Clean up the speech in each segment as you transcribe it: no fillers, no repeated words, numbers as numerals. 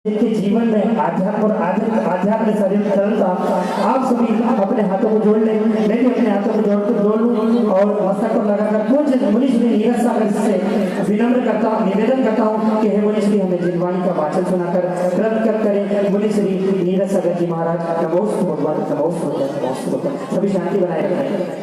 के जीवन में आध्यात्म और आध्यात्म सरलता आप सभी अपने हाथों को जोड़ लें, मैं भी अपने हाथों को जोड़ लूं और मस्तक पर लगाकर पूज्य मुनि श्री नीरज सागर से निवेदन करता हूं कि हे मुनि श्री हमें जिनवाणी का वाचन सुनाकर कृत करें। मुनि श्री नीरज सागर जी महाराज नमोस्तु भगवान, नमोस्तु। सभी शांति बनाए रखें।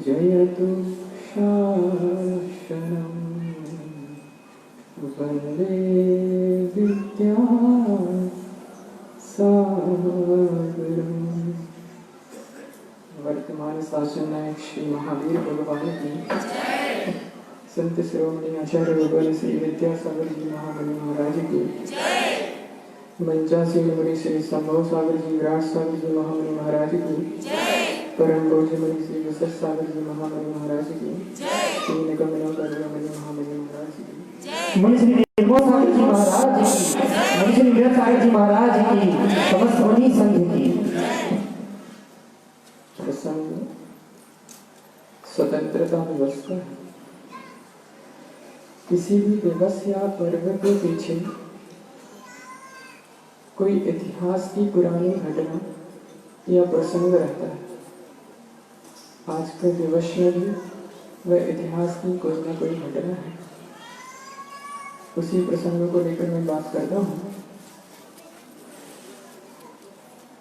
जयतु शासनम् वन्दे विद्यासागरम्। वर्तमान शासन नायक श्री महावीर भगवान की, संत शिरोमणि आचार्य भगवान श्री विद्यासागर जी महामुनि महाराज की, मंचासीन मुनि श्री संभव सागर जी विराट सागर जी महामुनि महाराज की, परम पूज्य मुनि श्री विशेष सागर जी महामुनि महाराज की, तीन कमलों का मुनि महामुनि महाराज की, मुनि श्री निर्मोह सागर जी महाराज की, मुनि श्री वीर सागर जी महाराज की, समस्त मुनि संघ की। प्रसंग स्वतंत्रता दिवस का है। किसी भी दिवस या पर्व के पीछे कोई इतिहास की पुरानी घटना या प्रसंग रहता है। आज के दिवस में भी वह इतिहास की कोई ना कोई घटना है। उसी प्रसंग को लेकर मैं बात करता हूँ।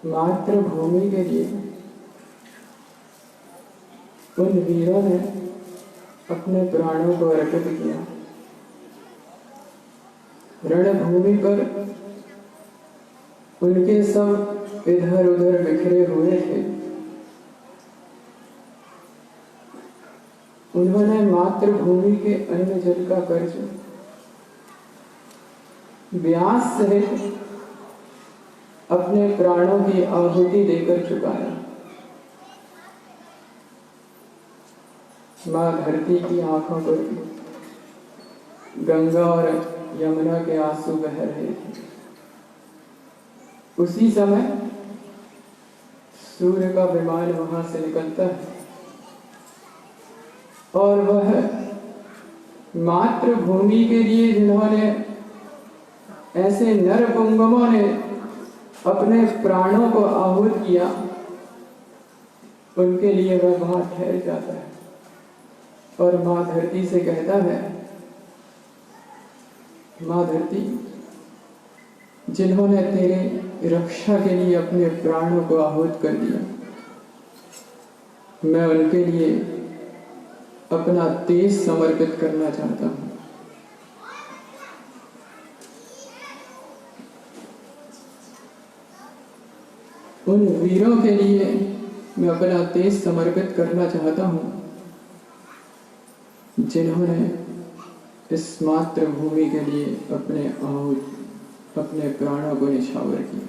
मातृभूमि के लिए उन वीरों ने अपने प्राणों को अर्पित किया। रणभूमि पर उनके सब इधर उधर बिखरे हुए थे। उन्होंने मातृभूमि के अन्न जल का कर्ज व्यास सहित अपने प्राणों की आहुति देकर चुकाया। मां धरती की आंखों पर गंगा और यमुना के आंसू बह रहे थे। उसी समय सूर्य का विमान वहां से निकलता है और वह मातृभूमि के लिए जिन्होंने ऐसे नर पुंगमों ने अपने प्राणों को आहुत किया, उनके लिए वह वहां ठहर जाता है और मां धरती से कहता है, मां धरती, जिन्होंने तेरे रक्षा के लिए अपने प्राणों को आहुत कर दिया, मैं उनके लिए अपना तेज समर्पित करना चाहता हूं। उन वीरों के लिए मैं अपना तेज समर्पित करना चाहता हूं, जिन्होंने इस मातृभूमि के लिए अपने प्राणों को निछावर किया।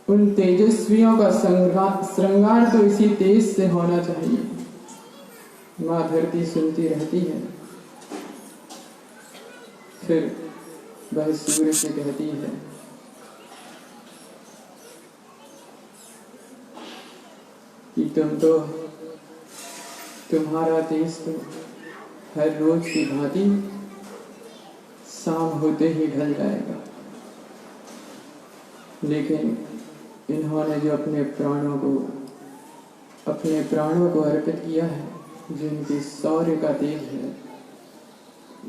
उन तेजस्वियों का श्रृंगार तो इसी तेज से होना चाहिए। मां धरती सुनती रहती है। फिर वह सूर्य से कहती है, कि तुम्हारा तेज तो हर रोज की भांति शाम होते ही ढल जाएगा, लेकिन इन्होंने जो अपने प्राणों को अर्पित किया है, जो इनके शौर्य का तेज है,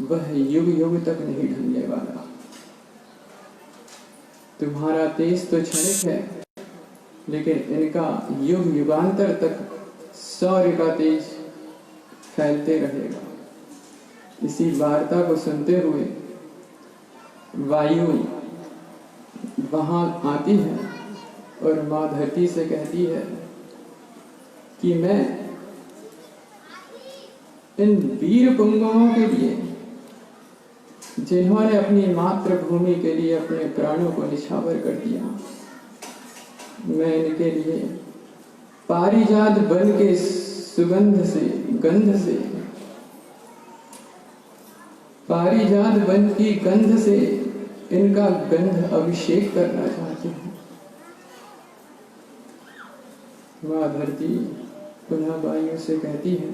वह युग युग तक नहीं ढलने वाला। तुम्हारा तेज तो क्षणिक है, लेकिन इनका युग युगांतर तक शौर्य का तेज फैलते रहेगा। इसी वार्ता को सुनते हुए वायु वहां आती है और माँ धरती से कहती है कि मैं इन वीर पुंगवों के लिए, जिन्होंने अपनी मातृभूमि के लिए अपने प्राणों को निछावर कर दिया, मैं इनके लिए पारिजात वन के गंध से पारिजात वन की गंध से इनका गंध अभिषेक करना चाहती हूँ। माँ धरती पुनः वायु से कहती है,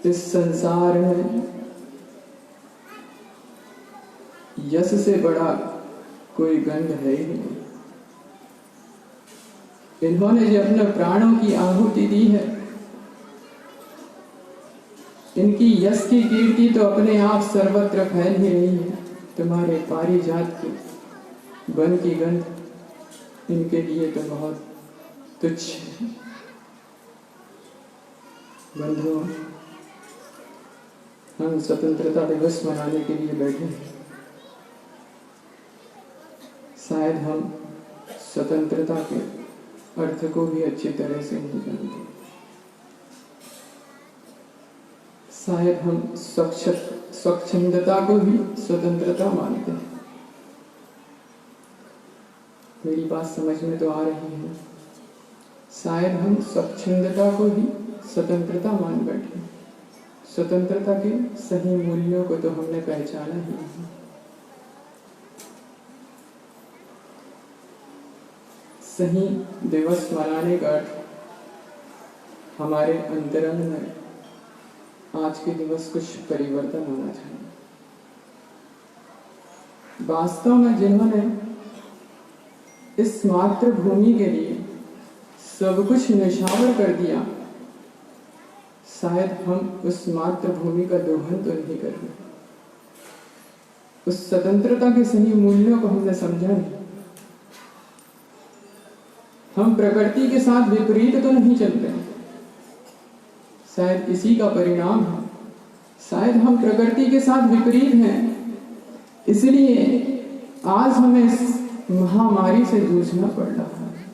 इस संसार में यश से बड़ा कोई गंध है ही नहीं। इन्होंने जो अपने प्राणों की आहुति दी है, इनकी यश की कीर्ति तो अपने आप सर्वत्र फैल ही रही है। तुम्हारे पारिजात की वन की गंध इनके लिए तो बहुत तुच्छ है। बंधुओं, हम स्वतंत्रता दिवस मनाने के लिए बैठे हैं। शायद हम स्वतंत्रता के अर्थ को भी अच्छी तरह से नहीं जानते। शायद हम स्वच्छंदता को भी स्वतंत्रता मानते हैं। मेरी बात समझ में तो आ रही है। शायद हम स्वच्छंदता को भी स्वतंत्रता मान बैठे। स्वतंत्रता के सही मूल्यों को तो हमने पहचाना ही नहीं। सही दिवस मनाने का हमारे अंतरंग में आज के दिवस कुछ परिवर्तन होना चाहिए। वास्तव में जिन्होंने इस मातृभूमि के लिए सब कुछ निछावर कर दिया, शायद हम उस मातृभूमि का दोहन तो नहीं कर रहे। उस स्वतंत्रता के सही मूल्यों को हमने समझा नहीं। हम प्रकृति के साथ विपरीत तो नहीं चल रहे। शायद इसी का परिणाम है। शायद हम प्रकृति के साथ विपरीत हैं, इसलिए आज हमें इस महामारी से जूझना पड़ रहा है।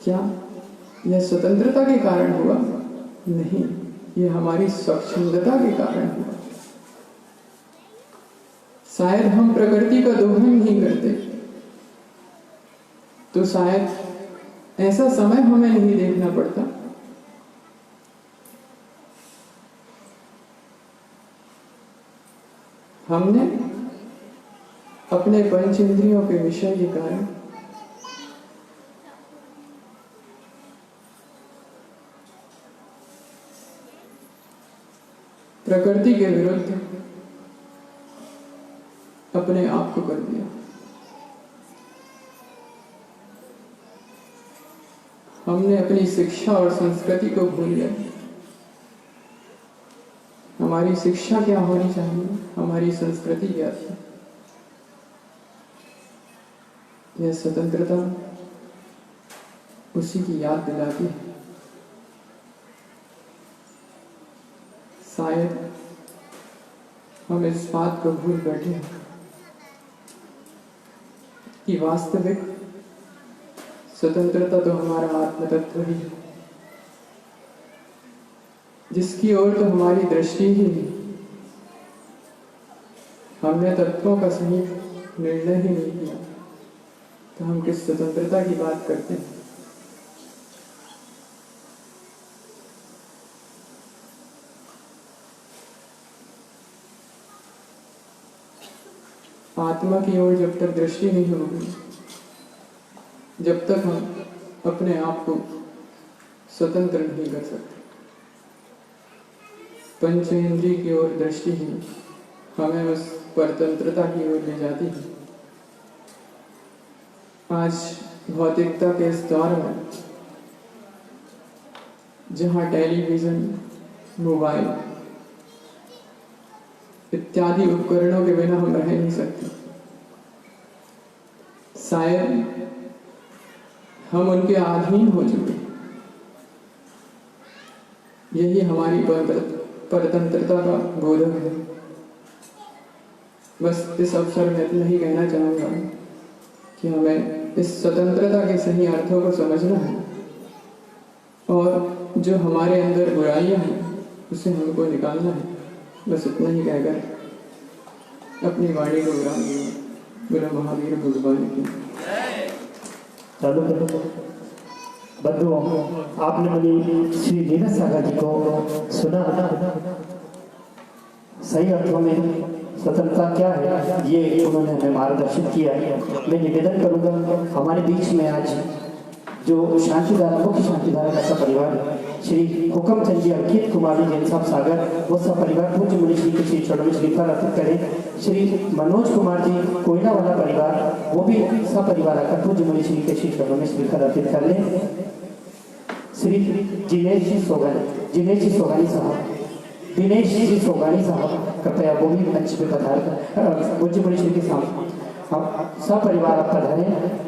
क्या यह स्वतंत्रता के कारण हुआ? नहीं, यह हमारी स्वच्छंदता के कारण हुआ। शायद हम प्रकृति का दोहन नहीं करते, तो शायद ऐसा समय हमें नहीं देखना पड़ता। हमने अपने पंच इंद्रियों के विषय के कारण प्रकृति के विरुद्ध अपने आप को कर दिया। हमने अपनी शिक्षा और संस्कृति को भूल गए। हमारी शिक्षा क्या होनी चाहिए, हमारी संस्कृति क्या थी? यह स्वतंत्रता उसी की याद दिलाती है। शायद हम इस बात को भूल बैठे हैं कि वास्तविक स्वतंत्रता तो हमारा आत्म तत्व ही है, जिसकी ओर तो हमारी दृष्टि ही नहीं। हमने तत्वों का सही निर्णय ही नहीं किया, तो हम किस स्वतंत्रता की बात करते हैं? आत्मा की ओर जब तक दृष्टि नहीं होगी, जब तक हम अपने आप को स्वतंत्र नहीं कर सकते। पंच इंद्रिय की ओर दृष्टि ही हमें उस परतंत्रता की ओर ले जाती है। आज भौतिकता के इस दौर में जहाँ टेलीविज़न, मोबाइल इत्यादि उपकरणों के बिना हम रह नहीं सकते, शायद हम उनके अधीन हो चुके। यही हमारी परतंत्रता का बोधक है। बस इस अवसर में इतना ही कहना चाहूँगा कि हमें इस स्वतंत्रता के सही अर्थों को समझना है और जो हमारे अंदर बुराइयां हैं उसे हमको निकालना है। बस इतना ही कहकर अपनी वाणी को विराम दूंगा। गुरु महावीर भगवान की चालू करो। बंधुओं, आपने मुझे श्री नीरज सागर जी को सुना। सही अर्थों में स्वतंत्रता क्या है ये उन्होंने हमें मार्गदर्शित किया है। मैं निवेदन करूंगा हमारे बीच में आज जो शांतिधारा, मुख्य शांतिधारा का सब परिवार श्री हुक्मचंद जी, अंकित कुमार जी, जैन साहब सागर, वो सब परिवार पूज्य मुनि श्री के श्री चरणों में श्रीफल अर्पित करें। श्री मनोज कुमार जी, कोयला वाला परिवार, वो भी सब परिवार आकर पूज्य मुनि श्री के श्री चरणों में श्रीफल अर्पित कर लें। श्री दिनेश जी सोगानी साहब, दिनेश जी सोगानी साहब कृपया वो भी मंच पे पधार कर पूज्य मुनि श्री के सामने हम सब परिवार आप पधारें।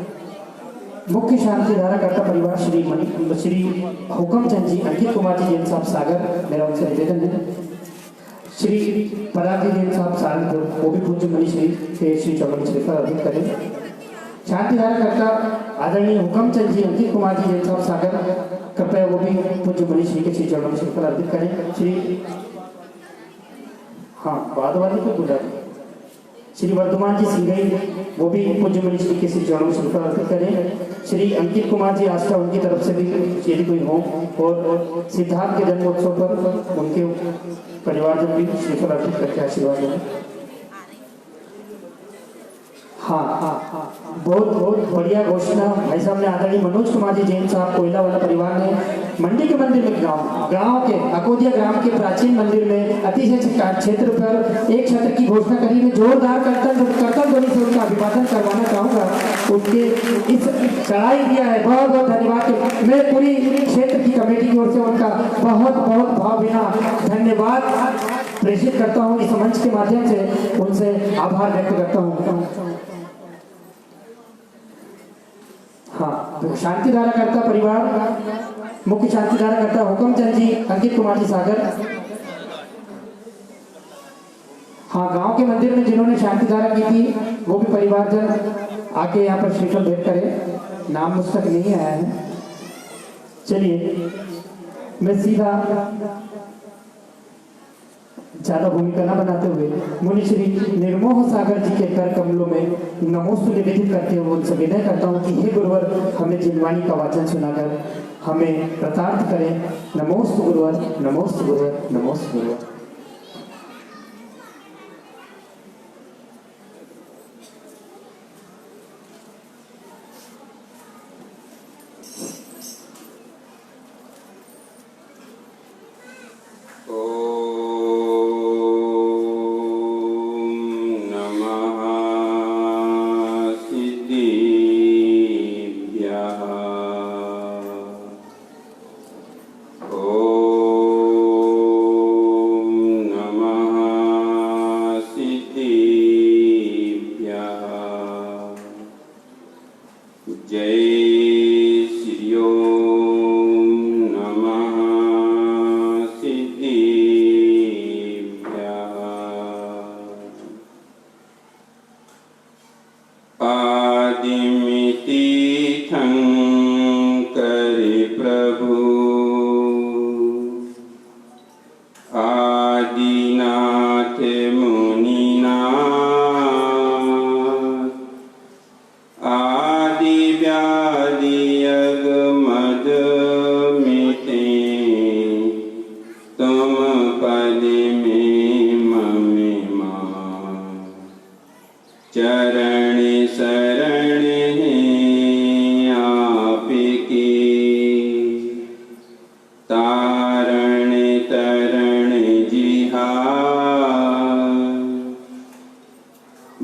मुख्य शांतिधारा कर्ता परिवार श्री हुक्मचंद जी, अंकित कुमार जी, जैन साहब सागर, मेरा उनसे निवेदन है। श्री पराग जी, जैन साहब सहारनपुर, वो भी पूज्य मुनि श्री के श्री चरणों में श्रीफल अर्पित करें। शांतिधारा कर्ता आदरणीय हुक्मचंद जी, अंकित कुमार जी, जैन साहब सागर, कृपया वो भी पूज्य मुनि श्री के श्री चरणों में श्रीफल अर्पित करें। श्री बाद वाले को बुला श्री वर्धमान जी सिंघई, वो भी पूज्य मुनि श्री के श्री चरणों में श्रीफल अर्पित करें। श्री अंकित कुमार जी आस्था, उनकी तरफ से भी यदि कोई हो, और सिद्धार्थ के जन्मोत्सव पर उनके परिवारजन भी श्रीफल अर्पित करके आशीर्वाद दें। बहुत बढ़िया घोषणा भाई साहब ने, आदरणीय मनोज कुमार जी, जैन साहब, कोयला वाला परिवार ने मंडी के मंदिर में गांव के अकोदिया ग्राम के प्राचीन मंदिर में अतिशय क्षेत्र पर एक छत्र की घोषणा करी। मैं जोरदार कर्तन ध्वनि से उनका अभिवादन करवाना चाहूँगा। उनके इस चढ़ाई दिया है, बहुत बहुत धन्यवाद। मैं पूरी क्षेत्र की कमेटी की ओर से उनका बहुत बहुत भावभीना धन्यवाद प्रेषित करता हूँ। इस मंच के माध्यम से उनसे आभार व्यक्त करता हूँ। शांतिधारा कर्ता परिवार, मुख्य शांतिधारा कर्ता हुक्मचंद जी, अंकित कुमार जी सागर, गांव के मंदिर में जिन्होंने शांतिधारा की थी वो भी परिवारजन आके यहाँ पर श्रीफल भेंट करें। नाम मुझ तक नहीं आया है। चलिए मैं सीधा ज्यादा भूमिका न बनाते हुए मुनि श्री निर्मोह सागर जी के कर कमलों में नमोस्तु निवेदित करते हुए उनसे विनय करता हूँ कि हे गुरुवर, हमें जिनवाणी का वाचन सुनाकर हमें कृतार्थ करें। नमोस्तु गुरुवर, नमोस्तु गुरुवर, नमोस्तु गुरुवर।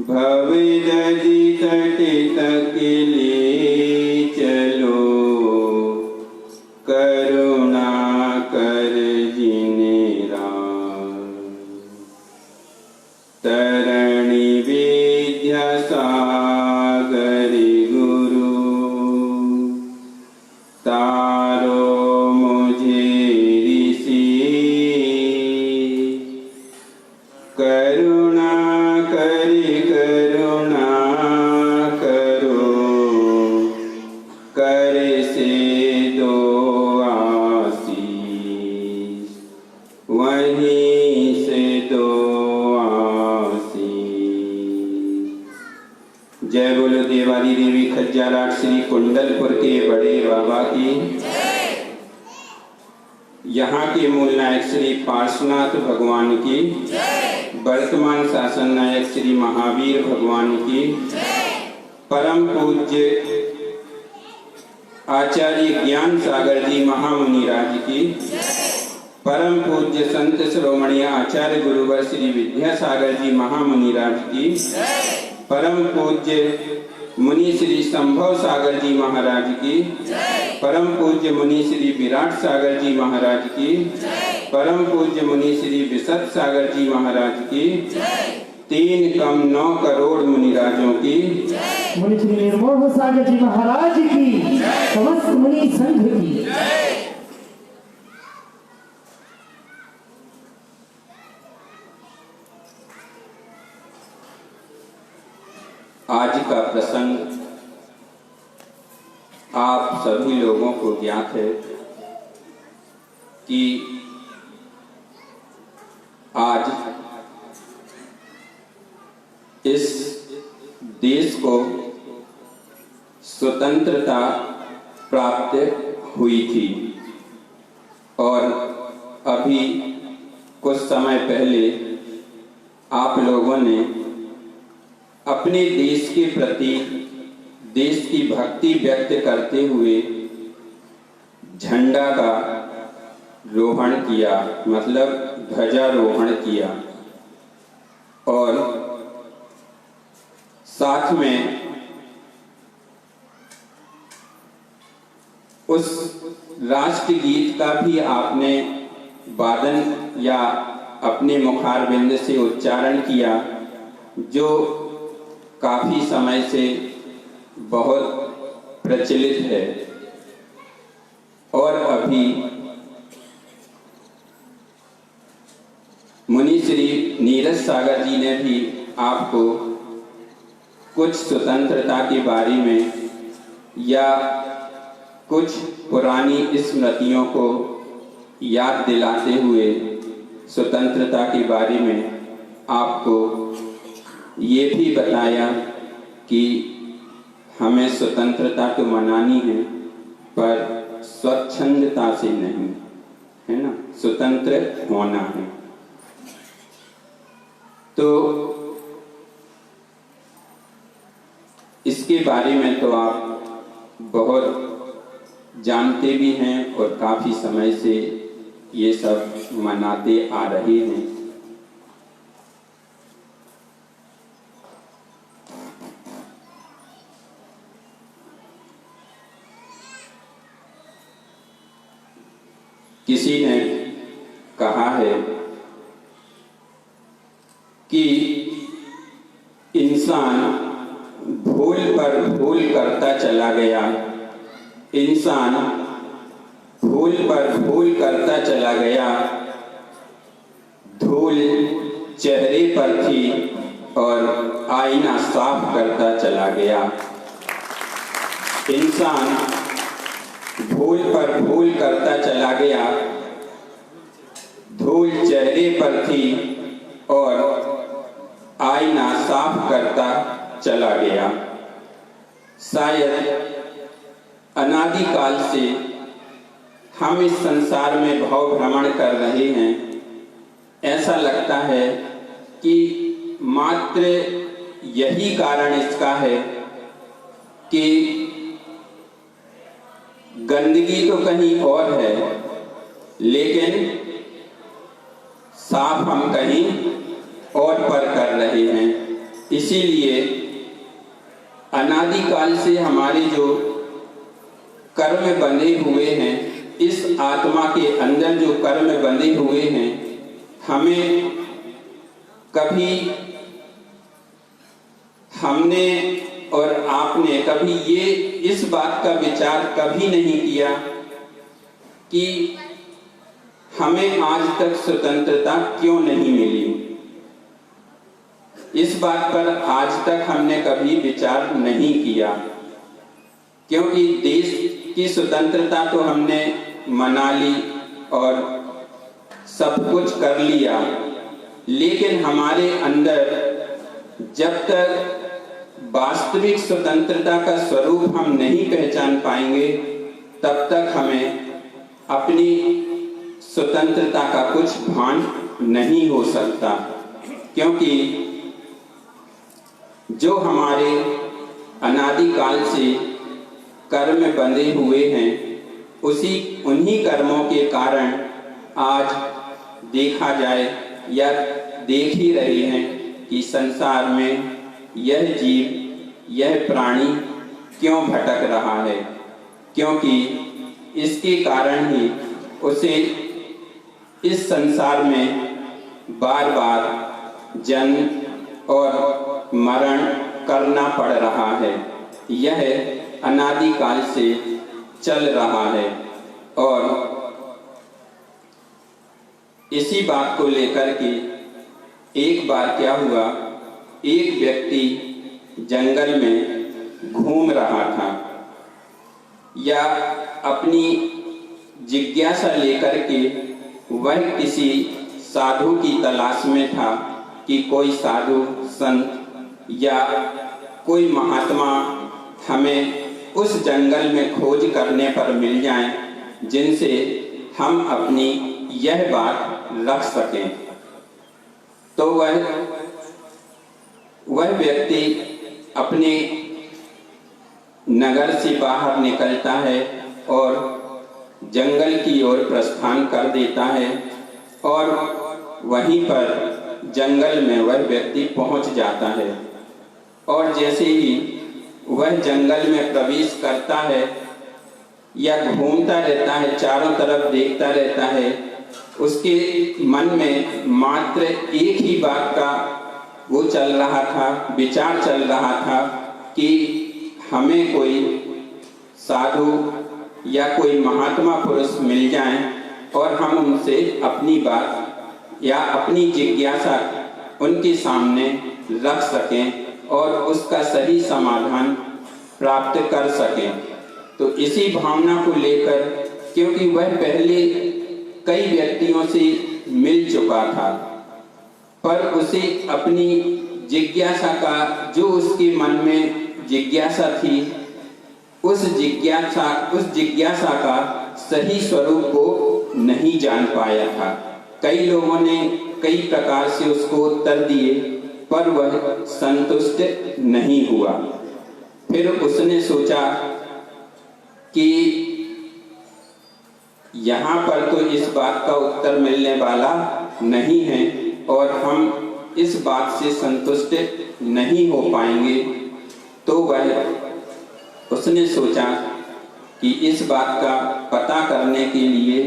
भव नदी तट तक ले चलो, करुणा कर जिने राम। तरणी विद्या सागर गुरु, तारो मुझे ऋषि। करुणा करि करुणा करो, कर से दो आशीष, वहीं से दो आशीष। जय बोलो देवारी देवी खज्जाराट श्री कुंडलपुर के बड़े बाबा की। यहाँ के मूल नायक श्री पार्श्वनाथ भगवान की, वर्तमान शासन नायक श्री महावीर भगवान की, परम पूज्य आचार्य ज्ञान सागर जी महामुनि राज की, परम पूज्य संत श्रोमणीय आचार्य गुरुवर श्री विद्यासागर जी महामुनि राज की, परम पूज्य मुनि श्री संभव सागर जी महाराज की, परम पूज्य मुनि श्री विराट सागर जी महाराज की, परम पूज्य मुनि श्री विशद सागर जी महाराज की, 3 कम 9 करोड़ मुनिराजों की, मुनि श्री निर्मोह सागर जी महाराज की, समस्त मुनि संघ की। आज का प्रसंग आप सभी लोगों को ज्ञात है कि आज इस देश को स्वतंत्रता प्राप्त हुई थी और अभी कुछ समय पहले आप लोगों ने अपने देश के प्रति देश की भक्ति व्यक्त करते हुए झंडा का रोहण किया, मतलब ध्वजारोहण किया और साथ में उस राष्ट्रगीत का भी आपने वादन या अपने मुखारबिंद से उच्चारण किया, जो काफी समय से बहुत प्रचलित है। और अभी मुनि श्री नीरज सागर जी ने भी आपको कुछ स्वतंत्रता के बारे में या कुछ पुरानी स्मृतियों को याद दिलाते हुए स्वतंत्रता के बारे में आपको ये भी बताया कि हमें स्वतंत्रता तो मनानी है पर स्वच्छंदता से नहीं, है ना, स्वतंत्र होना है। तो इसके बारे में तो आप बहुत जानते भी हैं और काफी समय से ये सब मनाते आ रहे हैं। किसी ने कहा है कि इंसान भूल पर भूल करता चला गया, इंसान भूल पर भूल करता चला गया, धूल चेहरे पर थी और आईना साफ करता चला गया। इंसान भूल पर भूल करता चला गया, धूल चेहरे पर थी और आईना साफ करता चला गया। शायद अनादिकाल से हम इस संसार में भव भ्रमण कर रहे हैं। ऐसा लगता है कि मात्र यही कारण इसका है कि गंदगी तो कहीं और है, लेकिन साफ हम कहीं और पर कर रहे हैं। इसीलिए अनादिकाल से हमारे जो कर्म बंधे हुए हैं, इस आत्मा के अंदर जो कर्म बंधे हुए हैं, हमें कभी हमने और आपने कभी ये इस बात का विचार कभी नहीं किया कि हमें आज तक स्वतंत्रता क्यों नहीं मिली। इस बात पर आज तक हमने कभी विचार नहीं किया, क्योंकि देश की स्वतंत्रता तो हमने मना ली और सब कुछ कर लिया, लेकिन हमारे अंदर जब तक वास्तविक स्वतंत्रता का स्वरूप हम नहीं पहचान पाएंगे, तब तक हमें अपनी स्वतंत्रता का कुछ भान नहीं हो सकता। क्योंकि जो हमारे अनादिकाल से कर्म बंधे हुए हैं, उन्हीं कर्मों के कारण आज देखा जाए या देख ही रहे हैं कि संसार में यह जीव, यह प्राणी क्यों भटक रहा है, क्योंकि इसके कारण ही उसे इस संसार में बार बार जन्म और मरण करना पड़ रहा है। यह अनादिकाल से चल रहा है। और इसी बात को लेकर के एक बार क्या हुआ, एक व्यक्ति जंगल में घूम रहा था या अपनी जिज्ञासा लेकर के वह किसी साधु की तलाश में था कि कोई साधु संत या कोई महात्मा हमें उस जंगल में खोज करने पर मिल जाएं, जिनसे हम अपनी यह बात रख सकें। तो वह व्यक्ति अपने नगर से बाहर निकलता है और जंगल की ओर प्रस्थान कर देता है, और वहीं पर जंगल में वह व्यक्ति पहुंच जाता है। और जैसे ही वह जंगल में प्रवेश करता है या घूमता रहता है, चारों तरफ देखता रहता है, उसके मन में मात्र एक ही बात का वो चल रहा था, विचार चल रहा था कि हमें कोई साधु या कोई महात्मा पुरुष मिल जाएं और हम उनसे अपनी बात या अपनी जिज्ञासा उनके सामने रख सकें और उसका सही समाधान प्राप्त कर सकें। तो इसी भावना को लेकर, क्योंकि वह पहले कई व्यक्तियों से मिल चुका था, पर उसे अपनी जिज्ञासा का, जो उसके मन में जिज्ञासा थी, उस जिज्ञासा का सही स्वरूप को नहीं जान पाया था। कई लोगों ने कई प्रकार से उसको उत्तर दिए, पर वह संतुष्ट नहीं हुआ। फिर उसने सोचा कि यहाँ पर तो इस बात का उत्तर मिलने वाला नहीं है और हम इस बात से संतुष्ट नहीं हो पाएंगे। तो उसने सोचा कि इस बात का पता करने के लिए,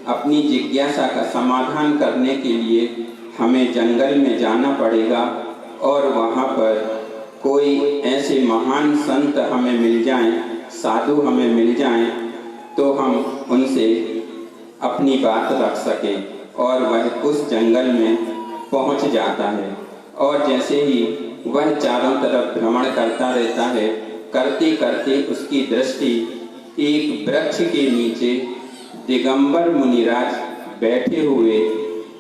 अपनी जिज्ञासा का समाधान करने के लिए हमें जंगल में जाना पड़ेगा और वहाँ पर कोई ऐसे महान संत हमें मिल जाएं, साधु हमें मिल जाएं, तो हम उनसे अपनी बात रख सकें। और वह उस जंगल में पहुँच जाता है और जैसे ही वह चारों तरफ भ्रमण करता रहता है, करते करते उसकी दृष्टि एक वृक्ष के नीचे दिगंबर मुनिराज बैठे हुए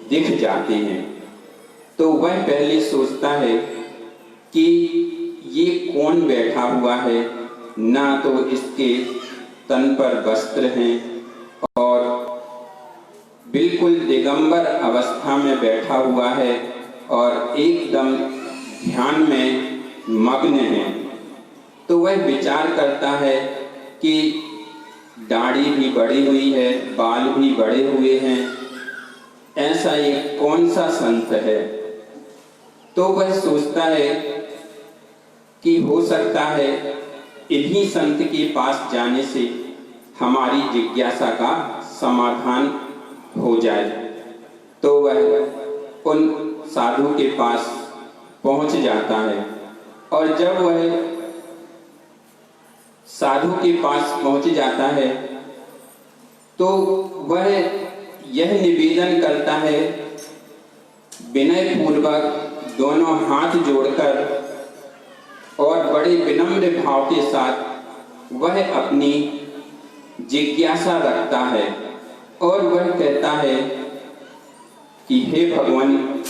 दिख जाते हैं। तो वह पहले सोचता है कि ये कौन बैठा हुआ है, ना तो इसके तन पर वस्त्र हैं और बिल्कुल दिगंबर अवस्था में बैठा हुआ है और एकदम ध्यान में मग्न है। तो वह विचार करता है कि दाढ़ी भी बढ़ी हुई है, बाल भी बड़े हुए हैं, ऐसा ये कौन सा संत है। तो वह सोचता है कि हो सकता है इन्हीं संत के पास जाने से हमारी जिज्ञासा का समाधान हो जाए। तो वह उन साधु के पास पहुंच जाता है और जब वह साधु के पास पहुंच जाता है तो वह यह निवेदन करता है, विनय पूर्वक दोनों हाथ जोड़कर और बड़े विनम्र भाव के साथ वह अपनी जिज्ञासा रखता है और वह कहता है कि हे भगवान,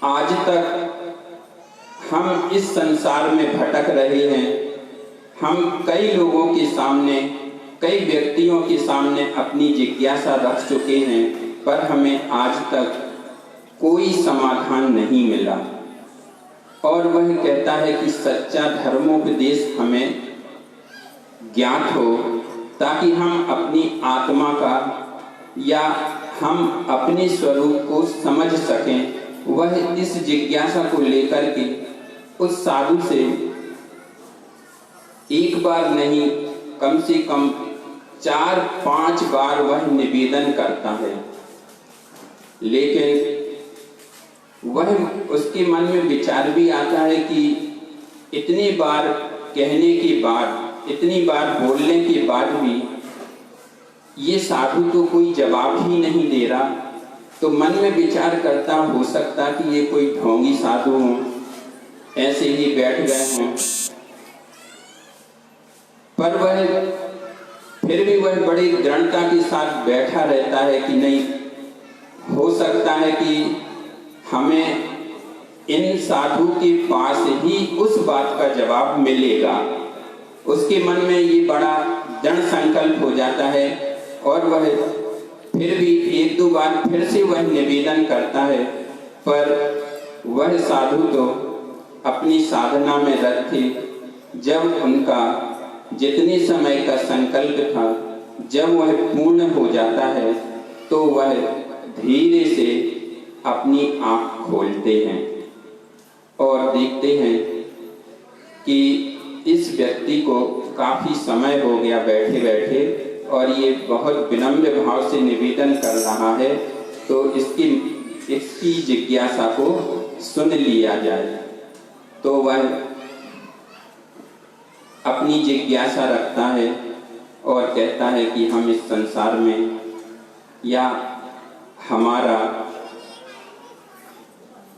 आज तक हम इस संसार में भटक रहे हैं। हम कई लोगों के सामने, कई व्यक्तियों के सामने अपनी जिज्ञासा रख चुके हैं, पर हमें आज तक कोई समाधान नहीं मिला। और वह कहता है कि सच्चा धर्मोपदेश हमें ज्ञात हो, ताकि हम अपनी आत्मा का या हम अपने स्वरूप को समझ सकें। वह इस जिज्ञासा को लेकर के उस साधु से एक बार नहीं, कम से कम 4-5 बार वह निवेदन करता है, लेकिन वह उसके मन में विचार भी आता है कि इतनी बार कहने के बाद, इतनी बार बोलने के बाद भी ये साधु तो कोई जवाब ही नहीं दे रहा। तो मन में विचार करता, हो सकता कि ये कोई ढोंगी साधु हों, ऐसे ही बैठ गए हों। पर वह फिर भी वह बड़ी दृढ़ता के साथ बैठा रहता है कि नहीं, हो सकता है कि हमें इन साधु के पास ही उस बात का जवाब मिलेगा। उसके मन में ये बड़ा दृढ़ संकल्प हो जाता है और वह फिर भी 1-2 बार फिर से वह निवेदन करता है, पर वह साधु तो अपनी साधना में रत थे। जब उनका जितने समय का संकल्प था, जब वह पूर्ण हो जाता है तो वह धीरे से अपनी आँख खोलते हैं और देखते हैं कि इस व्यक्ति को काफी समय हो गया बैठे बैठे और ये बहुत विनम्र भाव से निवेदन कर रहा है, तो इसकी जिज्ञासा को सुन लिया जाए। तो वह अपनी जिज्ञासा रखता है और कहता है कि हम इस संसार में या हमारा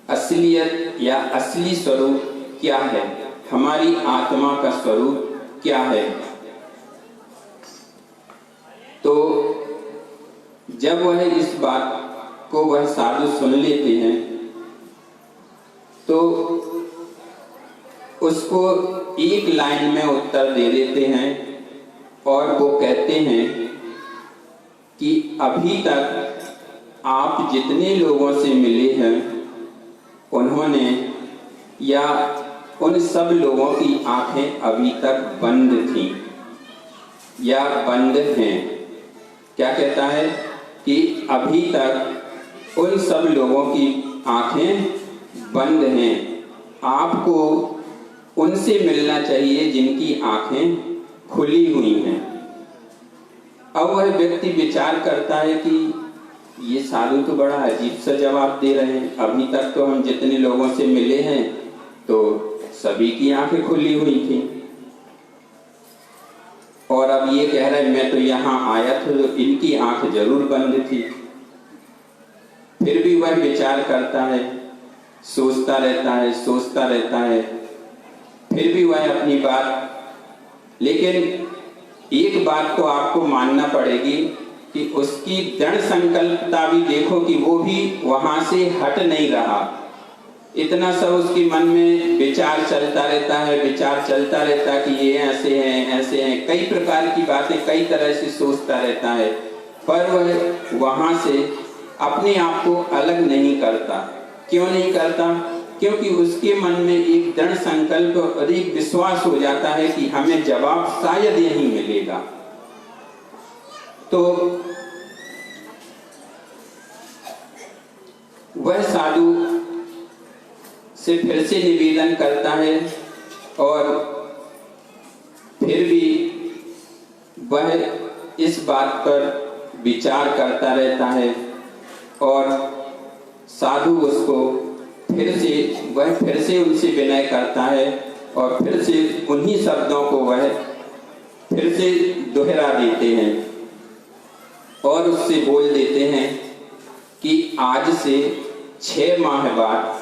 असलियत या असली स्वरूप क्या है, हमारी आत्मा का स्वरूप क्या है। तो जब वह इस बात को वह साधु सुन लेते हैं तो उसको एक लाइन में उत्तर दे देते हैं और वो कहते हैं कि अभी तक आप जितने लोगों से मिले हैं उन्होंने या उन सब लोगों की आंखें अभी तक बंद थीं या बंद हैं। क्या कहता है कि अभी तक उन सब लोगों की आंखें बंद हैं, आपको उनसे मिलना चाहिए जिनकी आंखें खुली हुई हैं। अब वह व्यक्ति विचार करता है कि ये साधु तो बड़ा अजीब सा जवाब दे रहे हैं, अभी तक तो हम जितने लोगों से मिले हैं तो सभी की आंखें खुली हुई थी और अब ये कह रहे मैं तो यहाँ आया था तो इनकी आंख जरूर बंद थी। फिर भी वह विचार करता है, सोचता रहता है, फिर भी वह अपनी बात, लेकिन एक बात तो आपको मानना पड़ेगी कि उसकी दृढ़ संकल्पता भी देखो कि वो भी वहां से हट नहीं रहा। इतना सब उसके मन में विचार चलता रहता है कि ये ऐसे हैं, कई प्रकार की बातें कई तरह से सोचता रहता है, पर वह वहां से अपने आप को अलग नहीं करता। क्यों नहीं करता? क्योंकि उसके मन में एक दृढ़ संकल्प और एक विश्वास हो जाता है कि हमें जवाब शायद यहीं मिलेगा। तो वह साधु से फिर से निवेदन करता है और फिर भी वह इस बात पर विचार करता रहता है और साधु उसको फिर से उनसे विनय करता है और फिर से उन्हीं शब्दों को वह फिर से दोहरा देते हैं और उससे बोल देते हैं कि आज से 6 माह बाद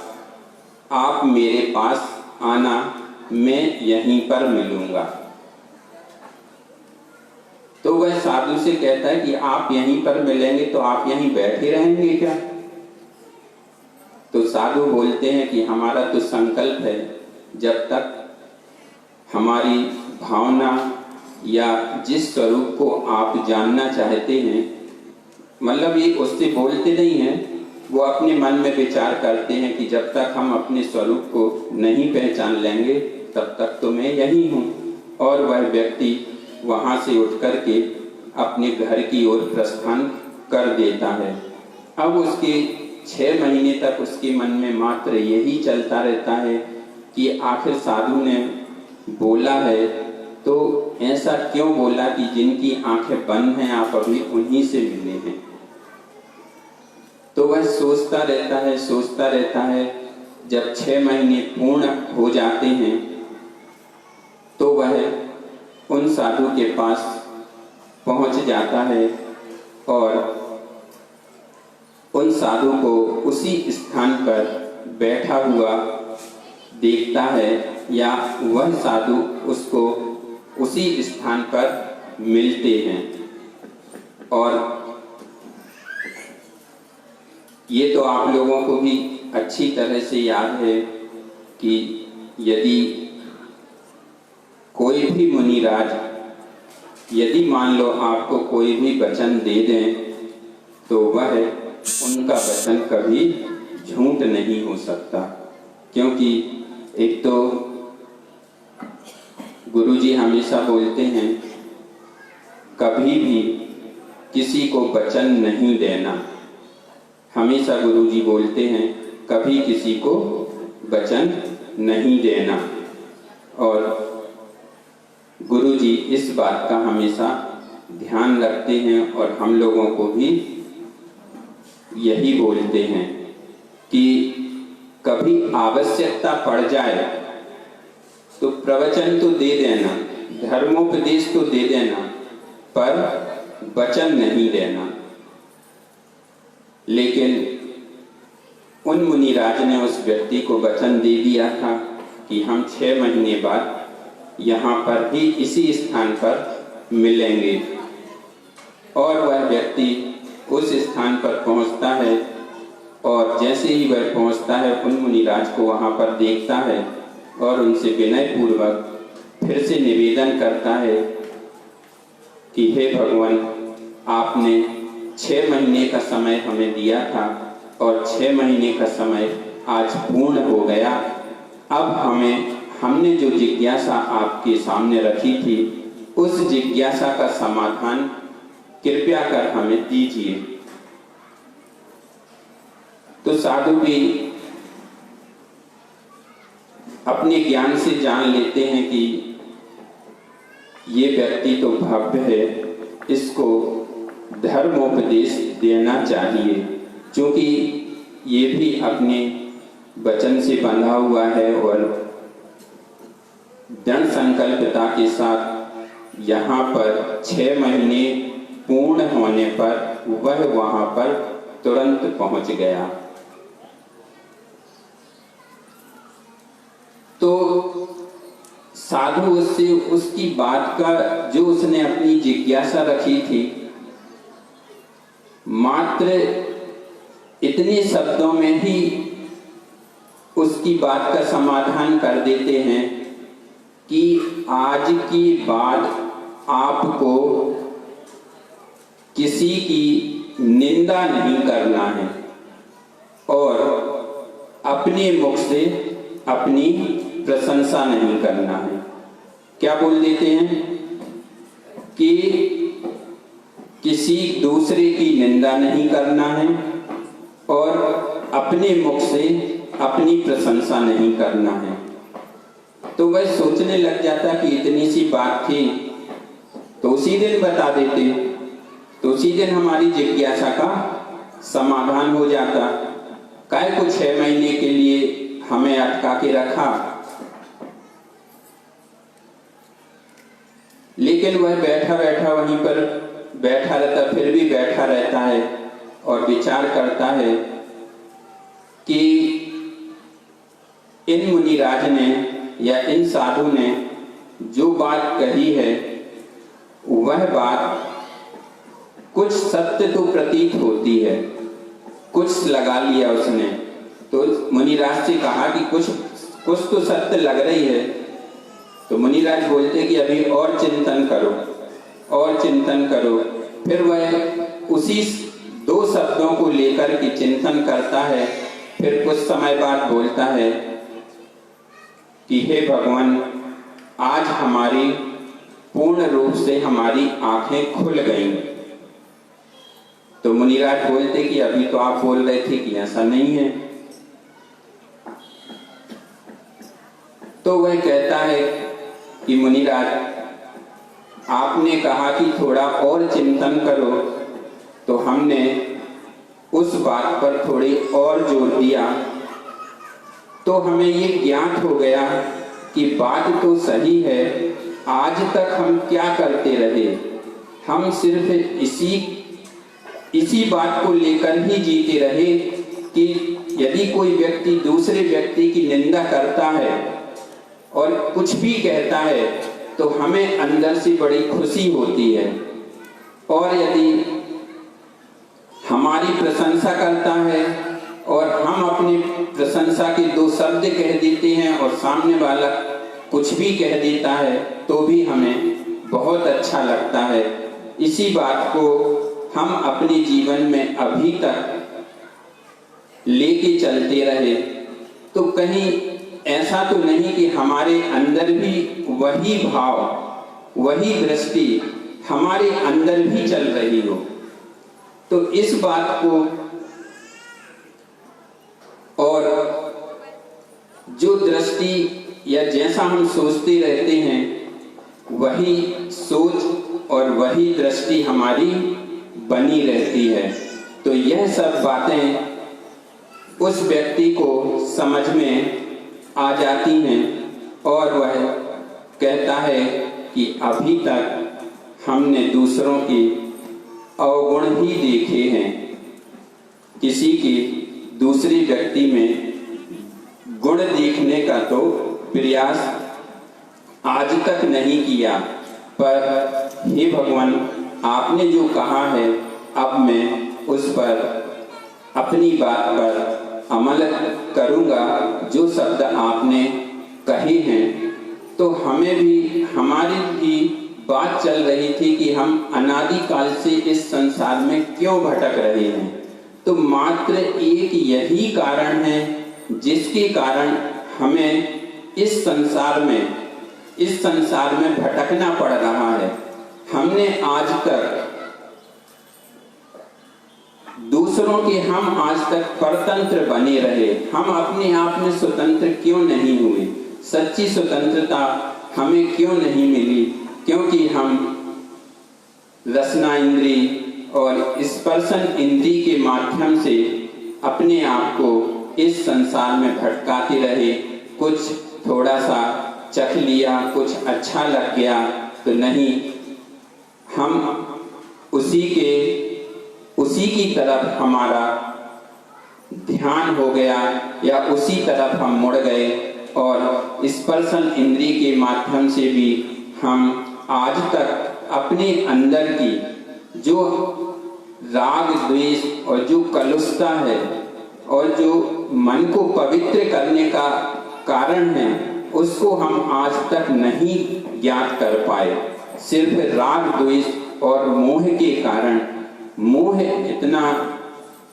आप मेरे पास आना, मैं यहीं पर मिलूंगा। तो वह साधु से कहता है कि आप यहीं पर मिलेंगे तो आप यहीं बैठे रहेंगे क्या? तो साधु बोलते हैं कि हमारा तो संकल्प है, जब तक हमारी भावना या जिस स्वरूप को आप जानना चाहते हैं, मतलब ये उससे बोलते नहीं हैं, वो अपने मन में विचार करते हैं कि जब तक हम अपने स्वरूप को नहीं पहचान लेंगे तब तक तो मैं यही हूँ। और वह व्यक्ति वहाँ से उठ कर के अपने घर की ओर प्रस्थान कर देता है। अब उसके 6 महीने तक उसके मन में मात्र यही चलता रहता है कि आखिर साधु ने बोला है तो ऐसा क्यों बोला कि जिनकी आंखें बंद हैं आप अभी उन्हीं से मिले हैं। तो वह सोचता रहता है। जब 6 महीने पूर्ण हो जाते हैं तो वह उन साधु के पास पहुंच जाता है और उन साधु को उसी स्थान पर बैठा हुआ देखता है या वह साधु उसको उसी स्थान पर मिलते हैं। और ये तो आप लोगों को भी अच्छी तरह से याद है कि यदि कोई भी मुनिराज यदि मान लो आपको कोई भी वचन दे दें तो वह उनका वचन कभी झूठ नहीं हो सकता, क्योंकि एक तो गुरुजी हमेशा बोलते हैं कभी भी किसी को वचन नहीं देना। हमेशा गुरुजी बोलते हैं कभी किसी को वचन नहीं देना। और गुरुजी इस बात का हमेशा ध्यान रखते हैं और हम लोगों को भी यही बोलते हैं कि कभी आवश्यकता पड़ जाए तो प्रवचन तो दे देना, धर्मोपदेश तो दे देना, पर वचन नहीं देना। लेकिन उन मुनिराज ने उस व्यक्ति को वचन दे दिया था कि हम 6 महीने बाद यहाँ पर ही इसी स्थान पर मिलेंगे। और वह व्यक्ति उस स्थान पर पहुँचता है और जैसे ही वह पहुँचता है उन मुनिराज को वहाँ पर देखता है और उनसे विनय पूर्वक फिर से निवेदन करता है कि हे भगवान, आपने 6 महीने का समय हमें दिया था और 6 महीने का समय आज पूर्ण हो गया। अब हमने जो जिज्ञासा आपके सामने रखी थी उस जिज्ञासा का समाधान कृपया कर हमें दीजिए। तो साधु भी अपने ज्ञान से जान लेते हैं कि ये व्यक्ति तो भव्य है, इसको धर्मोपदेश देना चाहिए, क्योंकि ये भी अपने वचन से बंधा हुआ है और दृढ़ संकल्पता के साथ यहाँ पर 6 महीने पूर्ण होने पर वह वहाँ पर तुरंत पहुँच गया। तो साधु उससे उसकी बात का जो उसने अपनी जिज्ञासा रखी थी मात्र इतने शब्दों में ही उसकी बात का समाधान कर देते हैं कि आज की बात आपको किसी की निंदा नहीं करना है और अपने मुख से अपनी प्रशंसा नहीं करना है। क्या बोल देते हैं कि किसी दूसरे की निंदा नहीं करना है और अपने मुख से अपनी प्रशंसा नहीं करना है। तो वह सोचने लग जाता कि इतनी सी बात थी तो उसी दिन बता देते, तो उसी दिन हमारी जिज्ञासा का समाधान हो जाता। काय को 6 महीने के लिए हमें अटका के रखा। लेकिन वह बैठा बैठा वहीं पर बैठा रहता, फिर भी बैठा रहता है और विचार करता है कि इन मुनिराज ने या इन साधु ने जो बात कही है वह बात कुछ सत्य तो प्रतीत होती है, कुछ लगा लिया उसने। तो मुनिराज से कहा कि कुछ तो सत्य लग रही है। तो मुनिराज बोलते कि अभी और चिंतन करो, और चिंतन करो। फिर वह उसी 2 शब्दों को लेकर के चिंतन करता है। फिर कुछ समय बाद बोलता है कि हे भगवान, आज हमारी पूर्ण रूप से हमारी आंखें खुल गईं। तो मुनिराज बोलते कि अभी तो आप बोल रहे थे कि ऐसा नहीं है। तो वह कहता है कि मुनिराज, आपने कहा कि थोड़ा और चिंतन करो, तो हमने उस बात पर थोड़ी और जोर दिया। तो हमें ये ज्ञात हो गया कि बात तो सही है। आज तक हम क्या करते रहे, हम सिर्फ इसी बात को लेकर ही जीते रहे कि यदि कोई व्यक्ति दूसरे व्यक्ति की निंदा करता है और कुछ भी कहता है तो हमें अंदर से बड़ी खुशी होती है, और यदि हमारी प्रशंसा करता है और हम अपनी प्रशंसा के 2 शब्द कह देते हैं और सामने वाला कुछ भी कह देता है तो भी हमें बहुत अच्छा लगता है। इसी बात को हम अपने जीवन में अभी तक लेके चलते रहे तो कहीं ऐसा तो नहीं कि हमारे अंदर भी वही भाव, वही दृष्टि हमारे अंदर भी चल रही हो। तो इस बात को और जो दृष्टि या जैसा हम सोचते रहते हैं वही सोच और वही दृष्टि हमारी बनी रहती है। तो यह सब बातें उस व्यक्ति को समझ में आ जाती हैं और वह कहता है कि अभी तक हमने दूसरों के अवगुण ही देखे हैं, किसी के दूसरे व्यक्ति में गुण देखने का तो प्रयास आज तक नहीं किया। पर हे भगवान, आपने जो कहा है अब मैं उस पर अपनी बात पर अमल करूंगा। जो शब्द आपने कहे हैं, तो हमें भी, हमारी भी बात चल रही थी कि हम अनादि काल से इस संसार में क्यों भटक रहे हैं। तो मात्र एक यही कारण है जिसके कारण हमें इस संसार में भटकना पड़ रहा है। हमने आज तक दूसरों के, हम आज तक परतंत्र बने रहे, हम अपने आप में स्वतंत्र क्यों नहीं हुए? सच्ची स्वतंत्रता हमें क्यों नहीं मिली? क्योंकि हम रसना इंद्री और स्पर्शन इंद्री के माध्यम से अपने आप को इस संसार में भटकाते रहे। कुछ थोड़ा सा चख लिया, कुछ अच्छा लग गया तो नहीं, हम उसी की तरफ हमारा ध्यान हो गया या उसी तरफ हम मुड़ गए और स्पर्शन इंद्री के माध्यम से भी हम आज तक अपने अंदर की जो राग द्वेष और जो कलुषता है और जो मन को पवित्र करने का कारण है उसको हम आज तक नहीं ज्ञात कर पाए। सिर्फ राग द्वेष और मोह के कारण, मोह इतना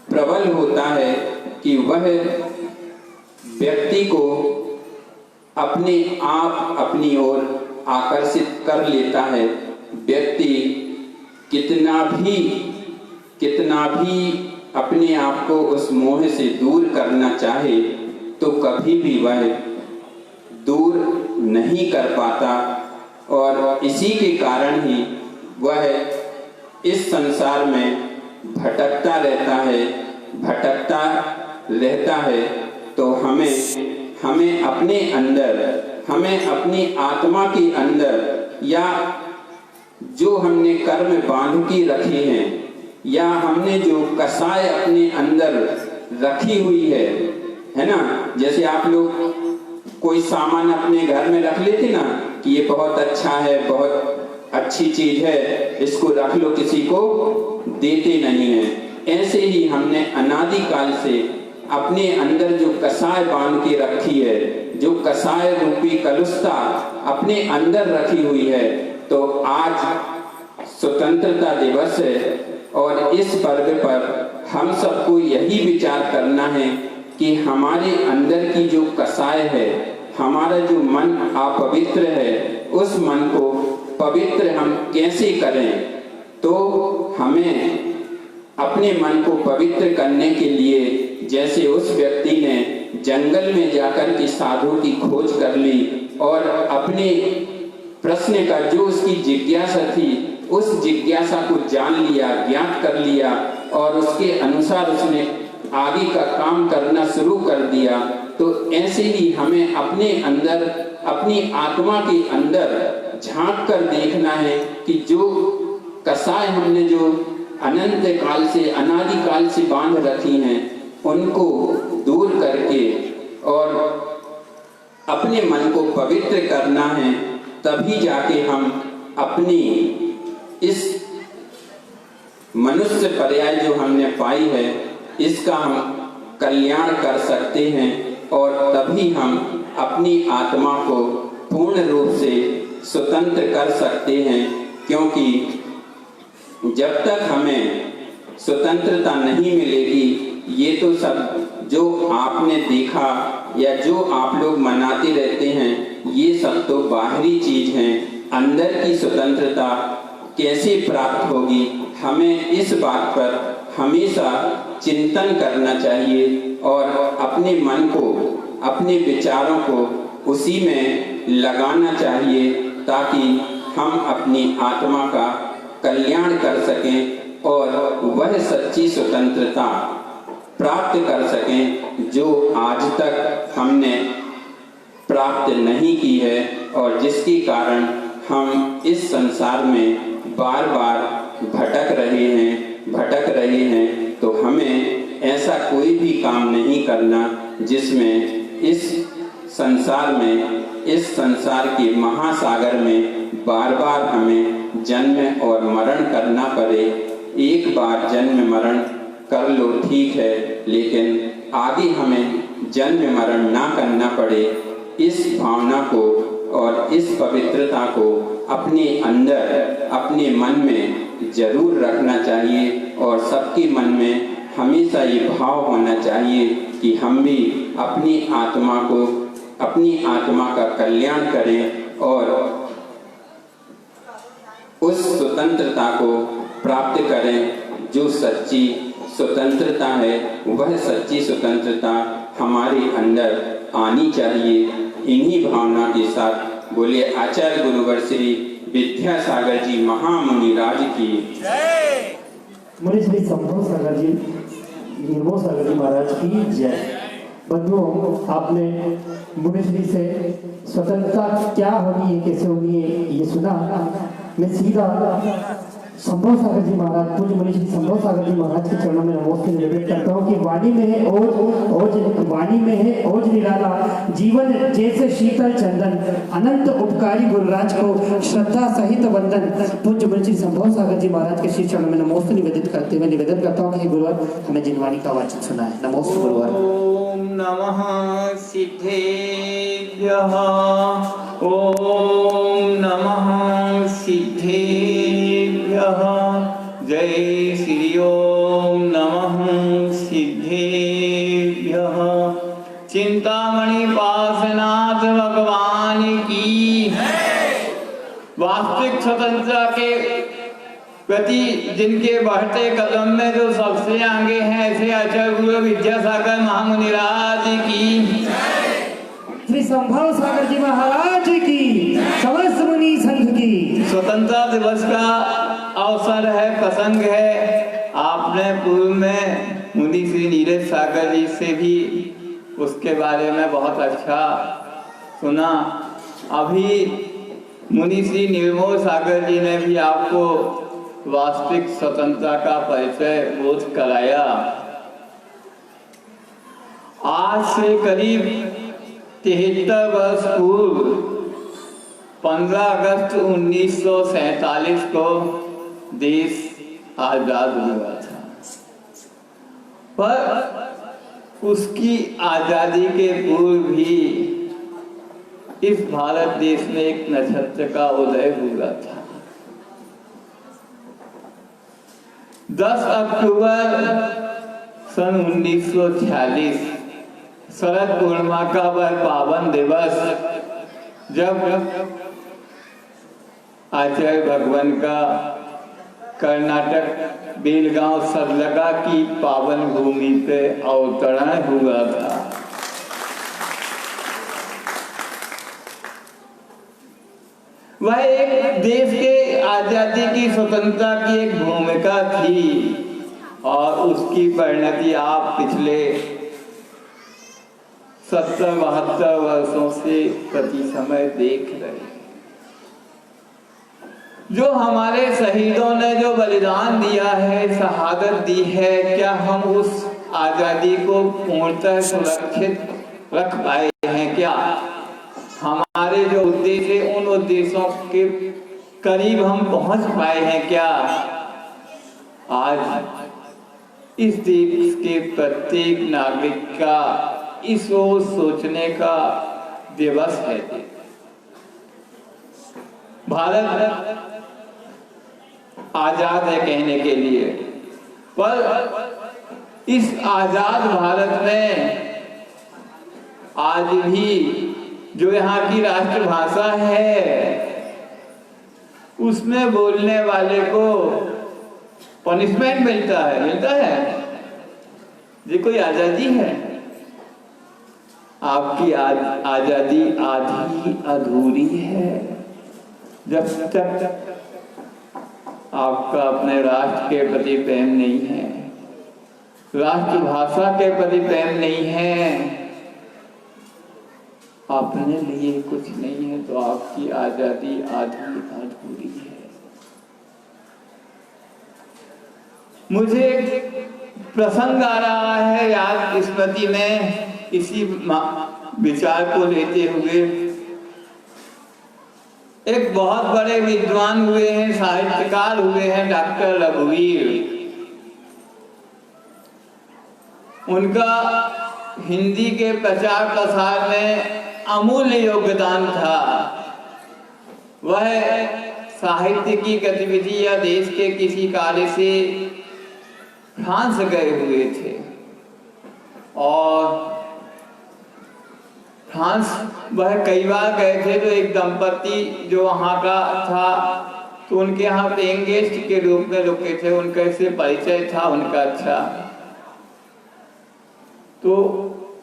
प्रबल होता है कि वह व्यक्ति को अपने आप अपनी ओर आकर्षित कर लेता है। व्यक्ति कितना भी अपने आप को उस मोह से दूर करना चाहे तो कभी भी वह दूर नहीं कर पाता, और इसी के कारण ही वह इस संसार में भटकता रहता है। तो हमें अपने अंदर, हमें अपनी आत्मा के अंदर, या जो हमने कर्म बांध के रखे हैं, या हमने जो कसाय अपने अंदर रखी हुई है ना। जैसे आप लोग कोई सामान अपने घर में रख लेते ना कि ये बहुत अच्छा है, बहुत अच्छी चीज है, इसको रख लो, किसी को देते नहीं है। ऐसे ही हमने अनादिकाल से अपने अंदर जो कसाय बांध के रखी है, जो कसाय रूपी कलुषता अपने अंदर रखी हुई है। तो आज स्वतंत्रता दिवस है, और इस पर्व पर हम सबको यही विचार करना है कि हमारे अंदर की जो कसाय है, हमारा जो मन अपवित्र है, उस मन को पवित्र हम कैसे करें। तो हमें अपने मन को पवित्र करने के लिए, जैसे उस व्यक्ति ने जंगल में जाकर के साधु की खोज कर ली और अपने प्रश्न का जो उसकी जिज्ञासा थी, उस जिज्ञासा को जान लिया, ज्ञात कर लिया, और उसके अनुसार उसने आगे का काम करना शुरू कर दिया। तो ऐसे ही हमें अपने अंदर, अपनी आत्मा के अंदर झांक कर देखना है कि जो कसाय हमने जो अनंत काल से, अनादिकाल से बांध रखी हैं, उनको दूर करके और अपने मन को पवित्र करना है। तभी जाके हम अपनी इस मनुष्य पर्याय जो हमने पाई है, इसका हम कल्याण कर सकते हैं, और तभी हम अपनी आत्मा को पूर्ण रूप से स्वतंत्र कर सकते हैं। क्योंकि जब तक हमें स्वतंत्रता नहीं मिलेगी, ये तो सब जो आपने देखा या जो आप लोग मनाते रहते हैं, ये सब तो बाहरी चीज हैं। अंदर की स्वतंत्रता कैसे प्राप्त होगी, हमें इस बात पर हमेशा चिंतन करना चाहिए, और अपने मन को, अपने विचारों को उसी में लगाना चाहिए, ताकि हम अपनी आत्मा का कल्याण कर सकें और वह सच्ची स्वतंत्रता प्राप्त कर सकें जो आज तक हमने प्राप्त नहीं की है, और जिसके कारण हम इस संसार में बार बार भटक रहे हैं। तो हमें ऐसा कोई भी काम नहीं करना जिसमें इस संसार में, इस संसार के महासागर में बार बार हमें जन्म और मरण करना पड़े। एक बार जन्म मरण कर लो ठीक है, लेकिन आगे हमें जन्म मरण ना करना पड़े, इस भावना को और इस पवित्रता को अपने अंदर, अपने मन में जरूर रखना चाहिए। और सबके मन में हमेशा ये भाव होना चाहिए कि हम भी अपनी आत्मा को, अपनी आत्मा का कल्याण करें और उस स्वतंत्रता को प्राप्त करें जो सच्ची स्वतंत्रता है। वह सच्ची स्वतंत्रता हमारे अंदर आनी चाहिए। इन्हीं भावना के साथ बोले आचार्य गुरुवर श्री विद्यासागर जी महामुनि राज की जय। मुनि श्री संभव सागर जी, निर्मोह सागर जी महाराज की जय। बंधुओं, आपने मुनि श्री से स्वतंत्रता क्या होनी है, कैसे होनी है, ये सुना। मैं सीधा संभव सागर जी महाराज, पूज्य मुनि श्री संभव सागर जी महाराज के चरणों में नमस्ते निवेदन करता हूँ कि वाणी में है वाणी में है ओज निराला, जीवन जैसे शीतल चंदन, अनंत उपकारी गुरुराज को श्रद्धा सहित वंदन। पूज्य मुनि श्री संभव सागर जी महाराज के श्री चरणों में नमस्ते निवेदित करते हुए निवेदन करता हूँ कि गुरुवर हमें जिन वाणी का वाचन सुना है। नमस्ते गुरुवर। ओम नमः सिद्धेभ्यः, ओम नमः सिद्धेभ्यः। जय श्री ओम नमः सिद्धेभ्यः। चिंतामणि पार्श्वनाथ भगवान की। वास्तविक स्वतंत्रता के प्रति जिनके बढ़ते कदम में जो सबसे आगे हैं, ऐसे आचार्य गुरु विद्यासागर महामुनिराज की, श्री संभव सागर जी महाराज की, समस्त मुनि संघ की। स्वतंत्रता दिवस का अवसर है, प्रसंग है। आपने पूर्व में मुनि श्री नीरज सागर जी से भी उसके बारे में बहुत अच्छा सुना। अभी मुनि श्री निर्मोह सागर जी ने भी आपको वास्तविक स्वतंत्रता का परिचय बोध कराया। आज से करीब 73 वर्ष पूर्व 15 अगस्त 1947 को देश आजाद हुआ था, पर उसकी आजादी के पूर्व भी इस भारत देश में एक नक्षत्र का उदय हुआ था। 10 अक्टूबर सन 1946 शरद पूर्णिमा का वह पावन दिवस, जब आचार्य भगवान का कर्नाटक बेलगांव सरलगा की पावन भूमि पे अवतरण हुआ था। वह एक देश के आजादी की स्वतंत्रता की एक भूमिका थी और उसकी परिणति आप पिछले 70-72 वर्षों से प्रति समय देख रहे हैं। जो हमारे शहीदों ने जो बलिदान दिया है, शहादत दी है, क्या हम उस आजादी को पूर्णतः सुरक्षित रख पाए हैं? क्या हमारे जो उद्देश्य है उन उद्देश्यों के करीब हम पहुंच पाए हैं? क्या आज इस देश के प्रत्येक नागरिक का इस ओर सोचने का दिवस है। भारत आजाद है कहने के लिए, पर इस आजाद भारत में आज भी जो यहाँ की राष्ट्रभाषा है उसमें बोलने वाले को पनिशमेंट मिलता है। ये कोई आजादी है? आपकी आजादी आधी अधूरी है जब तक आपका अपने राष्ट्र के प्रति प्रेम नहीं है, राष्ट्रभाषा के प्रति प्रेम नहीं है, अपने लिए कुछ नहीं है, तो आपकी आजादी आधी अधूरी है। मुझे प्रसंग आ रहा है याद स्मृति में, इसी विचार को लेते हुए। एक बहुत बड़े विद्वान हुए हैं, साहित्यकार हुए हैं, डॉक्टर रघुवीर। उनका हिंदी के प्रचार प्रसार में अमूल्य योगदान था। वह साहित्य की गतिविधि या देश के किसी कार्य से फ्रांस गए हुए थे और फ्रांस वह कई बार गए थे। तो एक दंपति जो वहाँ का था, तो उनके यहाँ पेइंग गेस्ट के रूप में रुके थे, उनका से परिचय था उनका अच्छा। तो